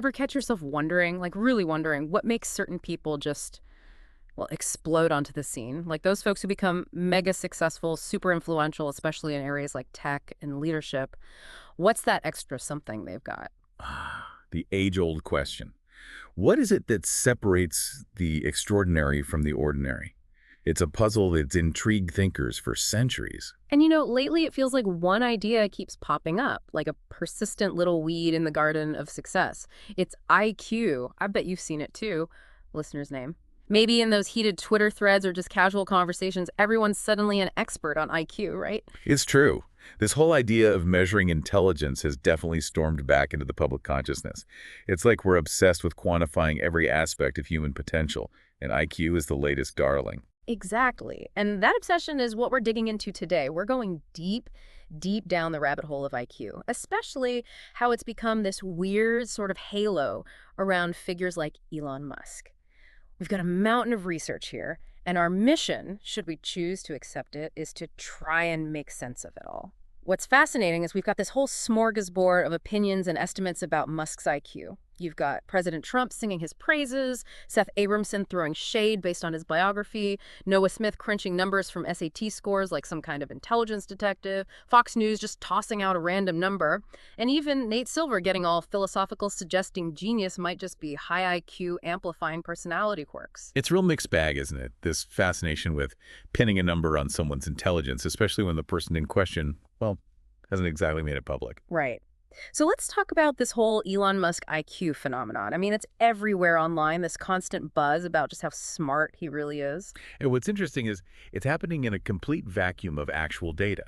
Ever catch yourself wondering, like really wondering, what makes certain people just, well, explode onto the scene? Like those folks who become mega successful, super influential, especially in areas like tech and leadership. What's that extra something they've got? The age-old question. What is it that separates the extraordinary from the ordinary? It's a puzzle that's intrigued thinkers for centuries. And lately it feels like one idea keeps popping up, like a persistent little weed in the garden of success. It's IQ. I bet you've seen it too. Listener's name. Maybe in those heated Twitter threads or just casual conversations, everyone's suddenly an expert on IQ, right? It's true. This whole idea of measuring intelligence has definitely stormed back into the public consciousness. It's like we're obsessed with quantifying every aspect of human potential, and IQ is the latest darling. Exactly. And that obsession is what we're digging into today. We're going deep, deep down the rabbit hole of IQ, especially how it's become this weird sort of halo around figures like Elon Musk. We've got a mountain of research here, and our mission, should we choose to accept it, is to try and make sense of it all. What's fascinating is we've got this whole smorgasbord of opinions and estimates about Musk's IQ. You've got President Trump singing his praises, Seth Abramson throwing shade based on his biography, Noah Smith crunching numbers from SAT scores like some kind of intelligence detective, Fox News just tossing out a random number, and even Nate Silver getting all philosophical, suggesting genius might just be high IQ amplifying personality quirks. It's a real mixed bag, isn't it? This fascination with pinning a number on someone's intelligence, especially when the person in question, well, hasn't exactly made it public. Right. So let's talk about this whole Elon Musk IQ phenomenon. I mean, it's everywhere online, this constant buzz about just how smart he really is. And what's interesting is it's happening in a complete vacuum of actual data.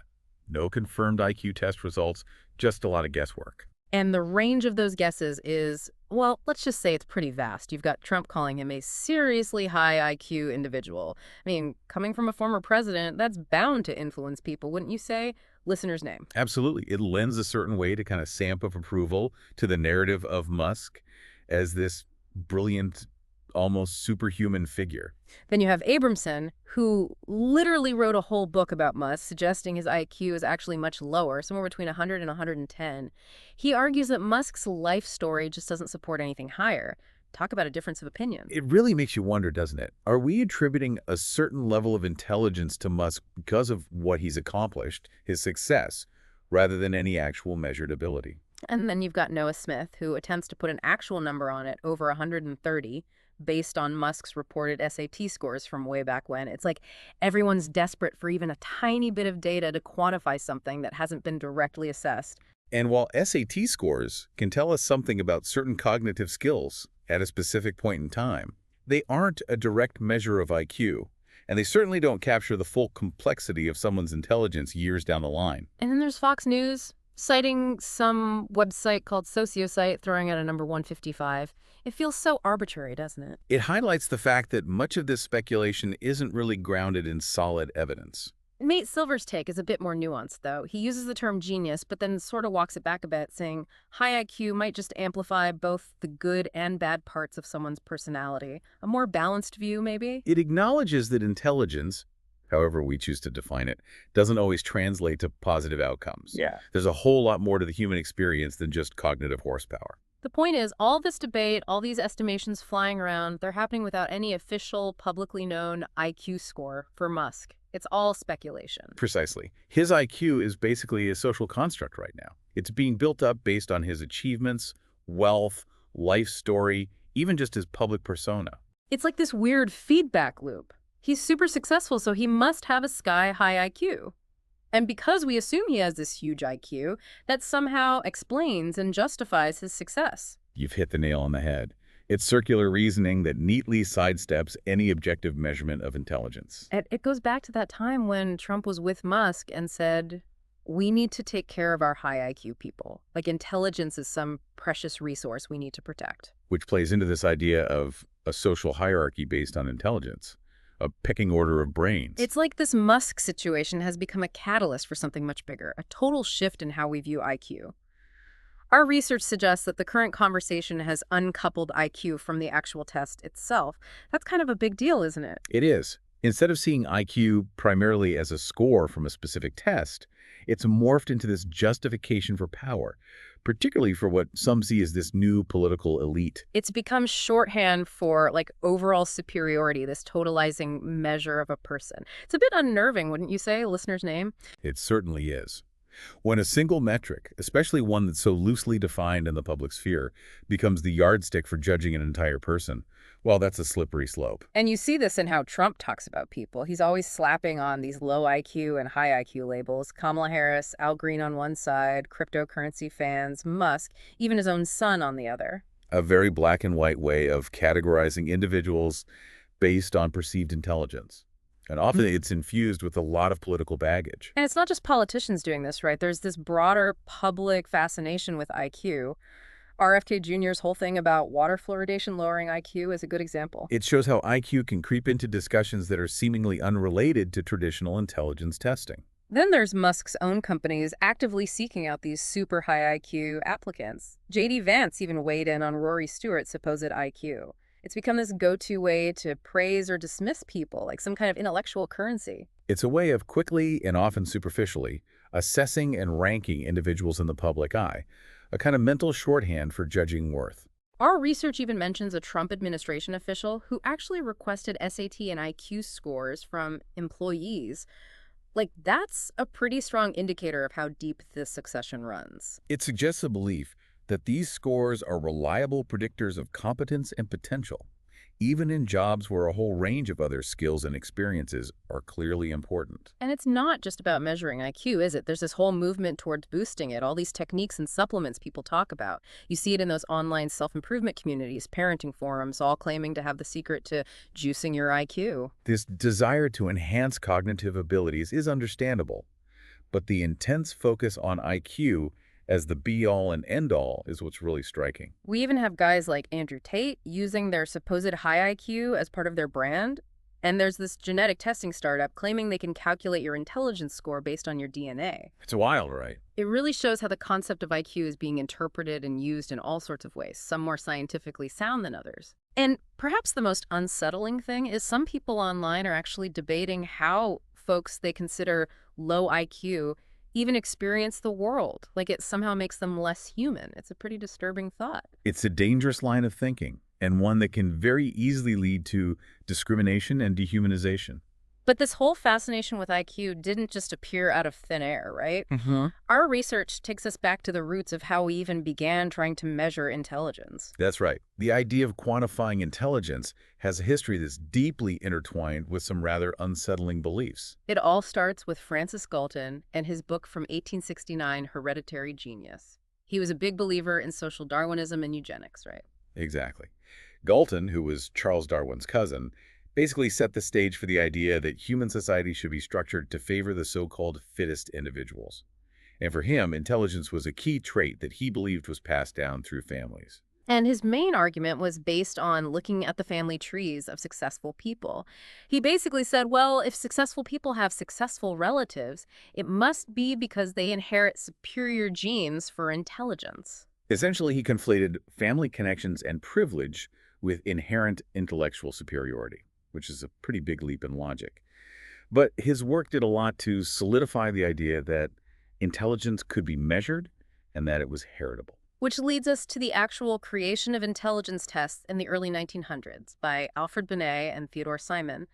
No confirmed IQ test results, just a lot of guesswork. And the range of those guesses is, well, let's just say it's pretty vast. You've got Trump calling him a seriously high IQ individual. I mean, coming from a former president, that's bound to influence people, wouldn't you say? Listener's name. Absolutely. It lends a certain way to kind of stamp of approval to the narrative of Musk as this brilliant, almost superhuman figure. Then you have Abramson, who literally wrote a whole book about Musk, suggesting his IQ is actually much lower, somewhere between 100 and 110. He argues that Musk's life story just doesn't support anything higher. Talk about a difference of opinion. It really makes you wonder, doesn't it? Are we attributing a certain level of intelligence to Musk because of what he's accomplished, his success, rather than any actual measured ability? And then you've got Noah Smith, who attempts to put an actual number on it, over 130, based on Musk's reported SAT scores from way back when. It's like everyone's desperate for even a tiny bit of data to quantify something that hasn't been directly assessed. And while SAT scores can tell us something about certain cognitive skills at a specific point in time, they aren't a direct measure of IQ, and they certainly don't capture the full complexity of someone's intelligence years down the line. And then there's Fox News, citing some website called Sociosite, throwing out a number 155. It feels so arbitrary, doesn't it? It highlights the fact that much of this speculation isn't really grounded in solid evidence. Nate Silver's take is a bit more nuanced, though. He uses the term genius, but then sort of walks it back a bit, saying high IQ might just amplify both the good and bad parts of someone's personality. A more balanced view, maybe? It acknowledges that intelligence, however we choose to define it, doesn't always translate to positive outcomes. Yeah. There's a whole lot more to the human experience than just cognitive horsepower. The point is, all this debate, all these estimations flying around, they're happening without any official, publicly known IQ score for Musk. It's all speculation. Precisely. His IQ is basically a social construct right now. It's being built up based on his achievements, wealth, life story, even just his public persona. It's like this weird feedback loop. He's super successful, so he must have a sky-high IQ. And because we assume he has this huge IQ, that somehow explains and justifies his success. You've hit the nail on the head. It's circular reasoning that neatly sidesteps any objective measurement of intelligence. It goes back to that time when Trump was with Musk and said, we need to take care of our high IQ people. Like intelligence is some precious resource we need to protect. Which plays into this idea of a social hierarchy based on intelligence, a pecking order of brains. It's like this Musk situation has become a catalyst for something much bigger, a total shift in how we view IQ. Our research suggests that the current conversation has uncoupled IQ from the actual test itself. That's kind of a big deal, isn't it? It is. Instead of seeing IQ primarily as a score from a specific test, it's morphed into this justification for power. particularly for what some see as this new political elite. It's become shorthand for like overall superiority, this totalizing measure of a person. It's a bit unnerving, wouldn't you say, listener's name? It certainly is. When a single metric, especially one that's so loosely defined in the public sphere, becomes the yardstick for judging an entire person, well, that's a slippery slope. And you see this in how Trump talks about people. He's always slapping on these low IQ and high IQ labels. Kamala Harris, Al Green on one side, cryptocurrency fans, Musk, even his own son on the other. A very black and white way of categorizing individuals based on perceived intelligence. And often it's infused with a lot of political baggage. And it's not just politicians doing this, right? There's this broader public fascination with IQ. RFK Jr.'s whole thing about water fluoridation lowering IQ is a good example. It shows how IQ can creep into discussions that are seemingly unrelated to traditional intelligence testing. Then there's Musk's own companies actively seeking out these super high IQ applicants. J.D. Vance even weighed in on Rory Stewart's supposed IQ. It's become this go-to way to praise or dismiss people, like some kind of intellectual currency. It's a way of quickly and often superficially assessing and ranking individuals in the public eye, a kind of mental shorthand for judging worth. Our research even mentions a Trump administration official who actually requested SAT and IQ scores from employees. Like, that's a pretty strong indicator of how deep this succession runs. It suggests a belief that these scores are reliable predictors of competence and potential, even in jobs where a whole range of other skills and experiences are clearly important. And it's not just about measuring IQ, is it? There's this whole movement towards boosting it, all these techniques and supplements people talk about. You see it in those online self-improvement communities, parenting forums, all claiming to have the secret to juicing your IQ. This desire to enhance cognitive abilities is understandable, but the intense focus on IQ as the be-all and end-all is what's really striking. We even have guys like Andrew Tate using their supposed high IQ as part of their brand. And there's this genetic testing startup claiming they can calculate your intelligence score based on your DNA. It's wild, right? It really shows how the concept of IQ is being interpreted and used in all sorts of ways, some more scientifically sound than others. And perhaps the most unsettling thing is some people online are actually debating how folks they consider low IQ even experience the world, like it somehow makes them less human. It's a pretty disturbing thought. It's a dangerous line of thinking, and one that can very easily lead to discrimination and dehumanization. But this whole fascination with IQ didn't just appear out of thin air, right? Our research takes us back to the roots of how we even began trying to measure intelligence. That's right. The idea of quantifying intelligence has a history that's deeply intertwined with some rather unsettling beliefs. It all starts with Francis Galton and his book from 1869, Hereditary Genius. He was a big believer in social Darwinism and eugenics, right? Exactly. Galton, who was Charles Darwin's cousin, basically set the stage for the idea that human society should be structured to favor the so-called fittest individuals. And for him, intelligence was a key trait that he believed was passed down through families. And his main argument was based on looking at the family trees of successful people. He basically said, well, if successful people have successful relatives, it must be because they inherit superior genes for intelligence. Essentially, he conflated family connections and privilege with inherent intellectual superiority, which is a pretty big leap in logic. But his work did a lot to solidify the idea that intelligence could be measured and that it was heritable. Which leads us to the actual creation of intelligence tests in the early 1900s by Alfred Binet and Theodore Simon.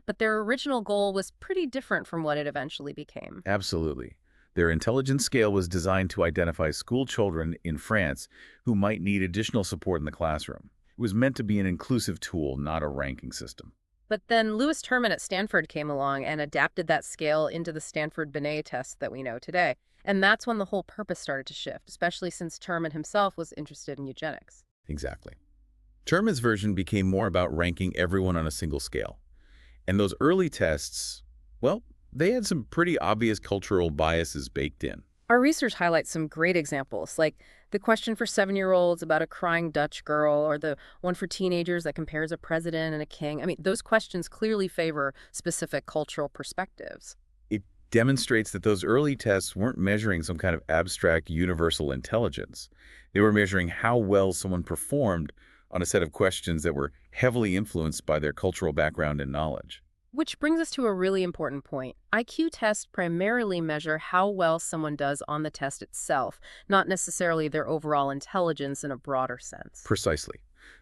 But their original goal was pretty different from what it eventually became. Absolutely. Their intelligence scale was designed to identify school children in France who might need additional support in the classroom. It was meant to be an inclusive tool, not a ranking system. But then Lewis Terman at Stanford came along and adapted that scale into the Stanford Binet test that we know today. And that's when the whole purpose started to shift, especially since Terman himself was interested in eugenics. Exactly. Terman's version became more about ranking everyone on a single scale. And those early tests, well, they had some pretty obvious cultural biases baked in. Our research highlights some great examples, like the question for 7-year-olds about a crying Dutch girl, or the one for teenagers that compares a president and a king. I mean, those questions clearly favor specific cultural perspectives. It demonstrates that those early tests weren't measuring some kind of abstract universal intelligence. They were measuring how well someone performed on a set of questions that were heavily influenced by their cultural background and knowledge. Which brings us to a really important point. IQ tests primarily measure how well someone does on the test itself, not necessarily their overall intelligence in a broader sense. Precisely.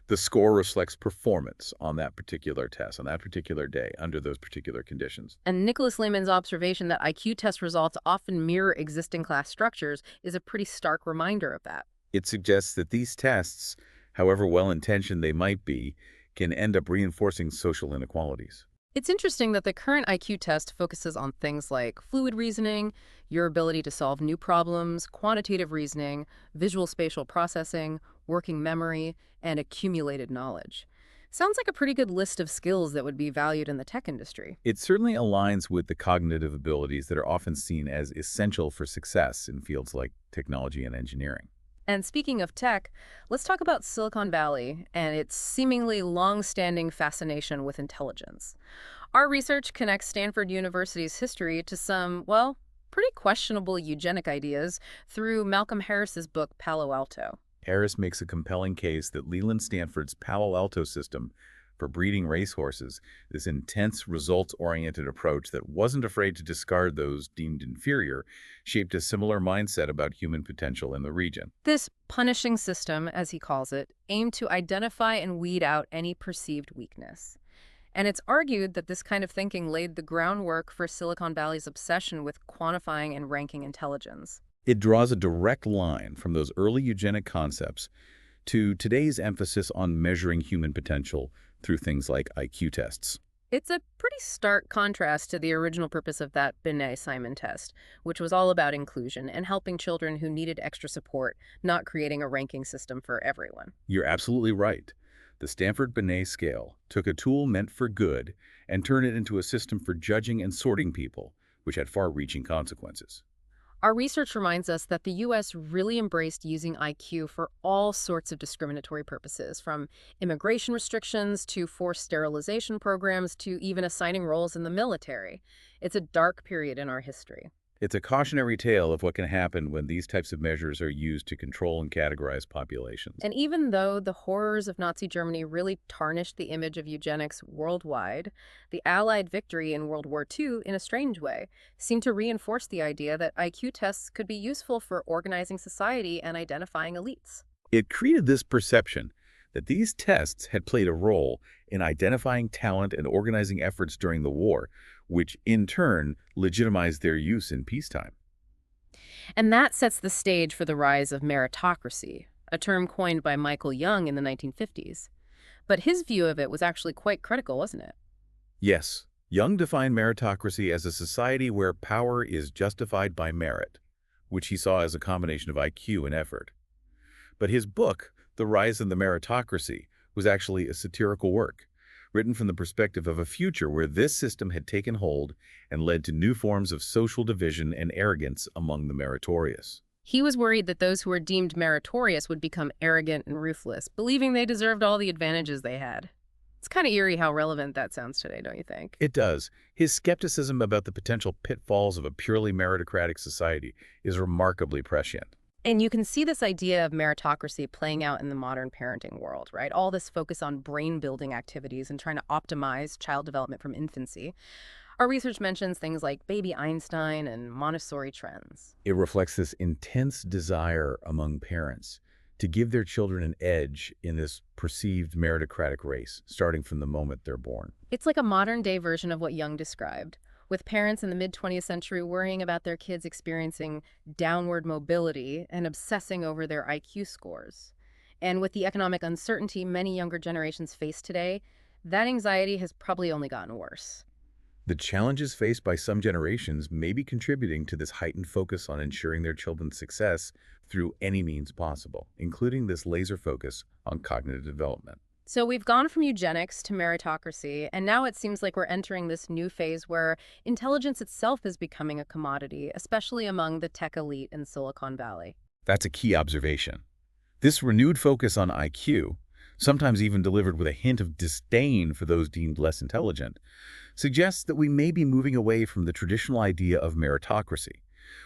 The score reflects performance on that particular test, on that particular day, under those particular conditions. And Nicholas Lehman's observation that IQ test results often mirror existing class structures is a pretty stark reminder of that. It suggests that these tests, however well-intentioned they might be, can end up reinforcing social inequalities. It's interesting that the current IQ test focuses on things like fluid reasoning, your ability to solve new problems, quantitative reasoning, visual spatial processing, working memory, and accumulated knowledge. Sounds like a pretty good list of skills that would be valued in the tech industry. It certainly aligns with the cognitive abilities that are often seen as essential for success in fields like technology and engineering. And speaking of tech, let's talk about Silicon Valley and its seemingly long-standing fascination with intelligence. Our research connects Stanford University's history to some, well, pretty questionable eugenic ideas through Malcolm Harris's book Palo Alto. Harris makes a compelling case that Leland Stanford's Palo Alto system for breeding racehorses, this intense, results-oriented approach that wasn't afraid to discard those deemed inferior, shaped a similar mindset about human potential in the region. This punishing system, as he calls it, aimed to identify and weed out any perceived weakness. And it's argued that this kind of thinking laid the groundwork for Silicon Valley's obsession with quantifying and ranking intelligence. It draws a direct line from those early eugenic concepts to today's emphasis on measuring human potential through things like IQ tests. It's a pretty stark contrast to the original purpose of that Binet-Simon test, which was all about inclusion and helping children who needed extra support, not creating a ranking system for everyone. You're absolutely right. The Stanford Binet scale took a tool meant for good and turned it into a system for judging and sorting people, which had far-reaching consequences. Our research reminds us that the U.S. really embraced using IQ for all sorts of discriminatory purposes, from immigration restrictions to forced sterilization programs to even assigning roles in the military. It's a dark period in our history. It's a cautionary tale of what can happen when these types of measures are used to control and categorize populations. And even though the horrors of Nazi Germany really tarnished the image of eugenics worldwide, the Allied victory in World War II, in a strange way, seemed to reinforce the idea that IQ tests could be useful for organizing society and identifying elites. It created this perception that these tests had played a role in identifying talent and organizing efforts during the war, which in turn legitimized their use in peacetime. And that sets the stage for the rise of meritocracy, a term coined by Michael Young in the 1950s. But his view of it was actually quite critical, wasn't it? Yes, Young defined meritocracy as a society where power is justified by merit, which he saw as a combination of IQ and effort. But his book, The Rise of the Meritocracy, was actually a satirical work, written from the perspective of a future where this system had taken hold and led to new forms of social division and arrogance among the meritorious. He was worried that those who were deemed meritorious would become arrogant and ruthless, believing they deserved all the advantages they had. It's kind of eerie how relevant that sounds today, don't you think? It does. His skepticism about the potential pitfalls of a purely meritocratic society is remarkably prescient. And you can see this idea of meritocracy playing out in the modern parenting world, right? All this focus on brain-building activities and trying to optimize child development from infancy. Our research mentions things like baby Einstein and Montessori trends. It reflects this intense desire among parents to give their children an edge in this perceived meritocratic race, starting from the moment they're born. It's like a modern-day version of what Jung described, with parents in the mid-20th century worrying about their kids experiencing downward mobility and obsessing over their IQ scores. And with the economic uncertainty many younger generations face today, that anxiety has probably only gotten worse. The challenges faced by some generations may be contributing to this heightened focus on ensuring their children's success through any means possible, including this laser focus on cognitive development. So we've gone from eugenics to meritocracy, and now it seems like we're entering this new phase where intelligence itself is becoming a commodity, especially among the tech elite in Silicon Valley. That's a key observation. This renewed focus on IQ, sometimes even delivered with a hint of disdain for those deemed less intelligent, suggests that we may be moving away from the traditional idea of meritocracy,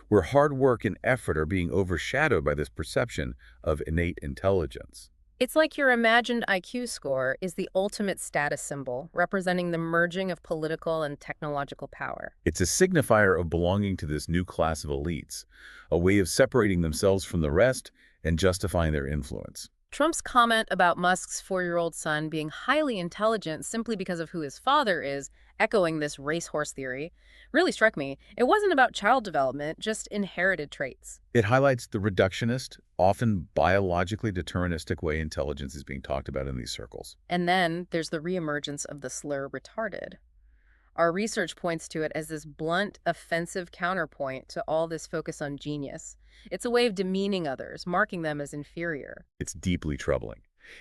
where hard work and effort are being overshadowed by this perception of innate intelligence. It's like your imagined IQ score is the ultimate status symbol, representing the merging of political and technological power. It's a signifier of belonging to this new class of elites, a way of separating themselves from the rest and justifying their influence. Trump's comment about Musk's 4-year-old son being highly intelligent simply because of who his father is, echoing this racehorse theory, really struck me. It wasn't about child development, just inherited traits. It highlights the reductionist, often biologically deterministic way intelligence is being talked about in these circles. And then there's the reemergence of the slur retarded. Our research points to it as this blunt, offensive counterpoint to all this focus on genius. It's a way of demeaning others, marking them as inferior. It's deeply troubling.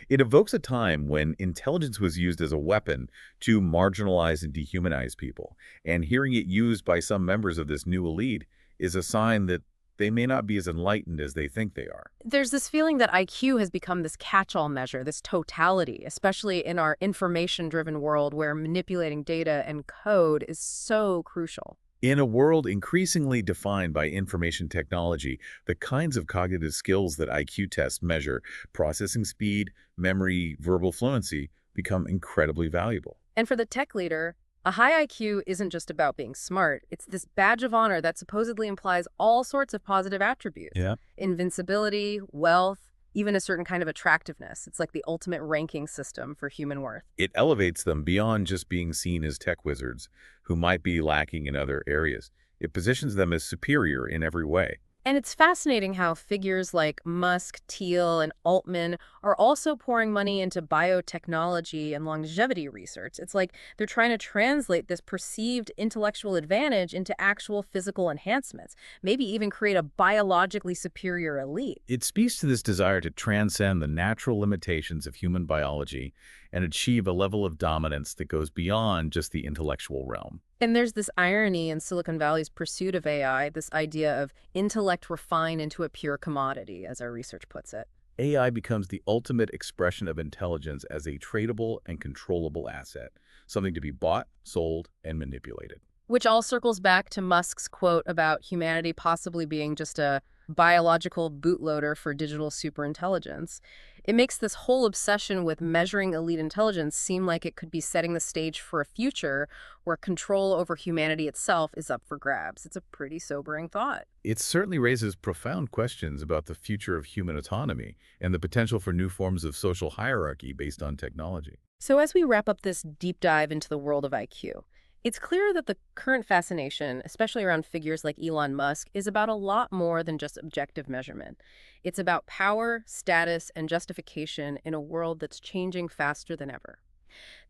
It evokes a time when intelligence was used as a weapon to marginalize and dehumanize people, and hearing it used by some members of this new elite is a sign that they may not be as enlightened as they think they are. There's this feeling that IQ has become this catch-all measure, this totality, especially in our information-driven world where manipulating data and code is so crucial. In a world increasingly defined by information technology, the kinds of cognitive skills that IQ tests measure, processing speed, memory, verbal fluency, become incredibly valuable. And for the tech leader, a high IQ isn't just about being smart. It's this badge of honor that supposedly implies all sorts of positive attributes. Yeah. Invincibility, wealth, even a certain kind of attractiveness. It's like the ultimate ranking system for human worth. It elevates them beyond just being seen as tech wizards who might be lacking in other areas. It positions them as superior in every way. And it's fascinating how figures like Musk, Thiel, and Altman are also pouring money into biotechnology and longevity research. It's like they're trying to translate this perceived intellectual advantage into actual physical enhancements, maybe even create a biologically superior elite. It speaks to this desire to transcend the natural limitations of human biology and achieve a level of dominance that goes beyond just the intellectual realm. And there's this irony in Silicon Valley's pursuit of AI, this idea of intellect refined into a pure commodity, as our research puts it. AI becomes the ultimate expression of intelligence as a tradable and controllable asset, something to be bought, sold, and manipulated. Which all circles back to Musk's quote about humanity possibly being just a biological bootloader for digital superintelligence. It makes this whole obsession with measuring elite intelligence seem like it could be setting the stage for a future where control over humanity itself is up for grabs. It's a pretty sobering thought. It certainly raises profound questions about the future of human autonomy and the potential for new forms of social hierarchy based on technology. So as we wrap up this deep dive into the world of IQ, it's clear that the current fascination, especially around figures like Elon Musk, is about a lot more than just objective measurement. It's about power, status, and justification in a world that's changing faster than ever.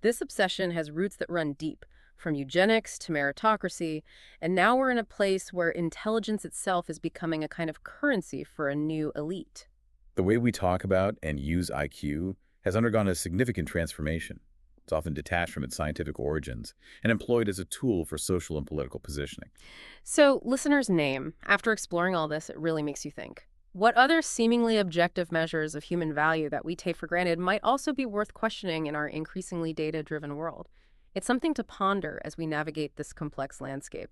This obsession has roots that run deep, from eugenics to meritocracy, and now we're in a place where intelligence itself is becoming a kind of currency for a new elite. The way we talk about and use IQ has undergone a significant transformation. It's often detached from its scientific origins and employed as a tool for social and political positioning. So, listeners' name, after exploring all this, it really makes you think. What other seemingly objective measures of human value that we take for granted might also be worth questioning in our increasingly data-driven world? It's something to ponder as we navigate this complex landscape.